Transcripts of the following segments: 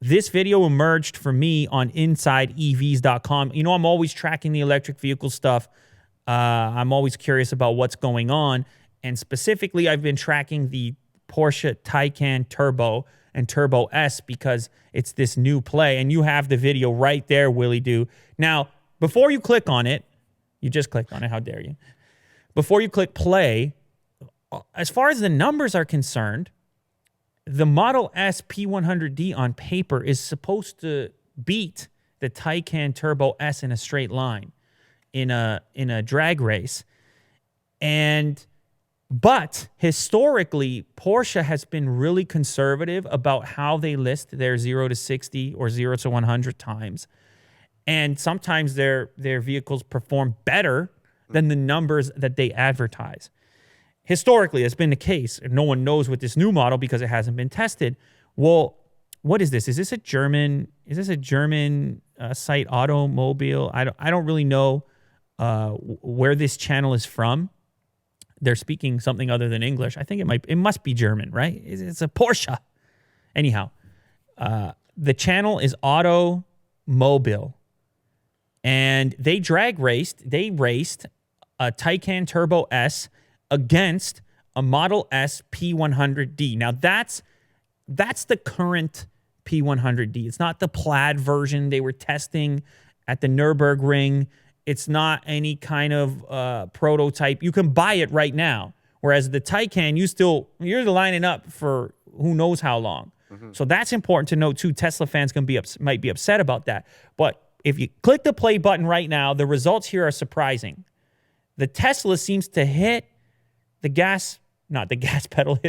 This video emerged for me on InsideEVs.com. You know, I'm always tracking the electric vehicle stuff. I'm always curious about what's going on. And specifically, I've been tracking the Porsche Taycan Turbo and Turbo S because it's this new play. And you have the video right there, Willie Do. Now, before you click on it, you just clicked on it. How dare you? Before you click play, as far as the numbers are concerned, the Model S P100D on paper is supposed to beat the Taycan Turbo S in a straight line in a drag race. But historically, Porsche has been really conservative about how they list their 0 to 60 or 0 to 100 times. And sometimes their vehicles perform better than the numbers that they advertise. Historically, it's been the case. No one knows with this new model because it hasn't been tested. Well, what is this? Is this a German site, Automobile? I don't really know where this channel is from. They're speaking something other than English. I think it must be German, right? It's a Porsche. Anyhow, the channel is Automobile. And they raced a Taycan Turbo S against a Model S P100D. Now, that's the current P100D. It's not the plaid version they were testing at the Nürburgring. It's not any kind of prototype. You can buy it right now. Whereas the Taycan, you're lining up for who knows how long. Mm-hmm. So that's important to note, too. Tesla fans might be upset about that. But if you click the play button right now, the results here are surprising. The Tesla seems to hit hit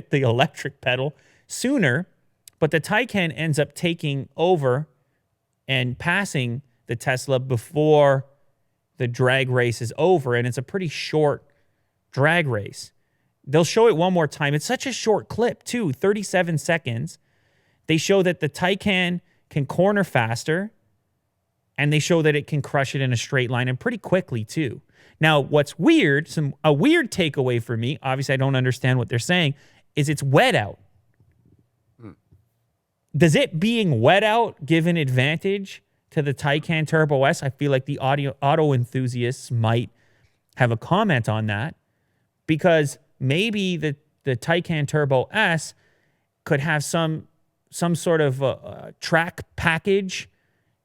the electric pedal sooner, but the Taycan ends up taking over and passing the Tesla before the drag race is over, and it's a pretty short drag race. They'll show it one more time. It's such a short clip, too, 37 seconds. They show that the Taycan can corner faster, and they show that it can crush it in a straight line and pretty quickly, too. Now, what's weird, a weird takeaway for me, obviously I don't understand what they're saying, is it's wet out. Does it being wet out give an advantage to the Taycan Turbo S? I feel like the auto enthusiasts might have a comment on that, because maybe the Taycan Turbo S could have some sort of track package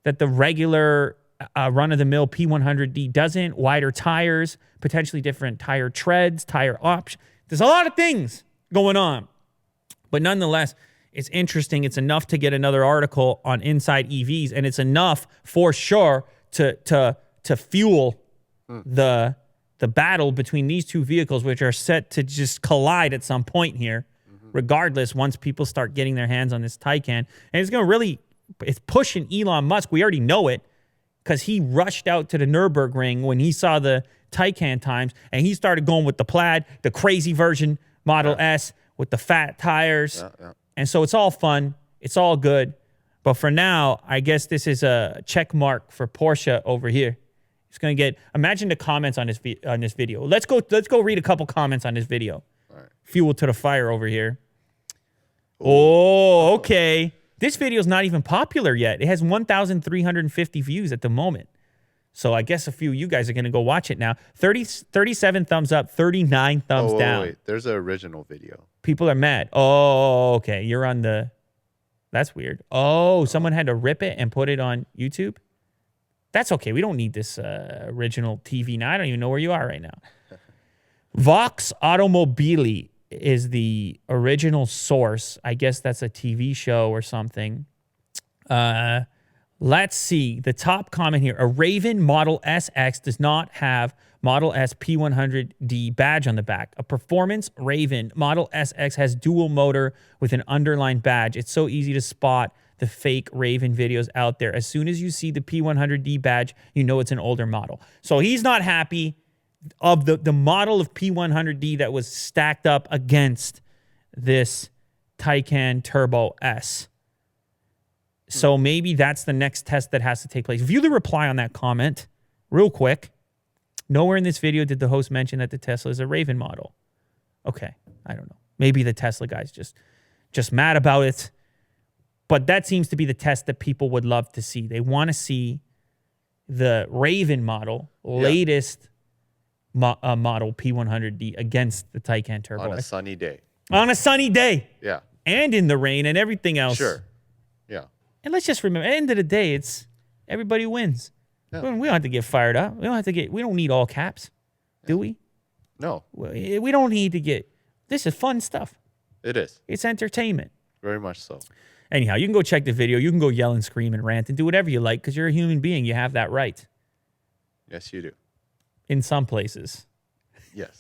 that the regular run-of-the-mill P100D doesn't. Wider tires, potentially different tire treads, tire options. There's a lot of things going on. But nonetheless, it's interesting. It's enough to get another article on Inside EVs, and it's enough for sure to fuel the battle between these two vehicles, which are set to just collide at some point here, regardless, once people start getting their hands on this Taycan. And it's going to really... It's pushing Elon Musk. We already know it because he rushed out to the Nürburgring when he saw the Taycan times, and he started going with the plaid, the crazy version Model S with the fat tires. And so it's all fun. It's all good. But for now, I guess this is a check mark for Porsche over here. It's going to get... Imagine the comments on this video. Let's go read a couple comments on this video. All right. Fuel to the fire over here. Oh, okay. This video is not even popular yet. It has 1,350 views at the moment. So I guess a few of you guys are going to go watch it now. 37 thumbs up, 39 thumbs down. Wait. There's an original video. People are mad. Oh, okay. You're on the... That's weird. Oh, someone had to rip it and put it on YouTube? That's okay. We don't need this original TV now. I don't even know where you are right now. Vox Automobili is the original source. I guess that's a TV show or something. Let's see. The top comment here. A Raven Model SX does not have Model S P100D badge on the back. A performance Raven Model SX has dual motor with an underlined badge. It's so easy to spot the fake Raven videos out there. As soon as you see the P100D badge, you know it's an older model. So he's not happy of the model of P100D that was stacked up against this Taycan Turbo S. So maybe that's the next test that has to take place. View the reply on that comment real quick. Nowhere in this video did the host mention that the Tesla is a Raven model. Okay, I don't know. Maybe the Tesla guy's just mad about it. But that seems to be the test that people would love to see. They want to see the Raven model, latest model P100D against the Taycan Turbo. On a sunny day. On a sunny day. Yeah. And in the rain and everything else. Sure. Yeah. And let's just remember, at the end of the day, it's everybody wins. Yeah. We don't have to get fired up. We don't need all caps, do we? No. We don't need to get, this is fun stuff. It is. It's entertainment. Very much so. Anyhow, you can go check the video. You can go yell and scream and rant and do whatever you like because you're a human being. You have that right. Yes, you do. In some places. Yes.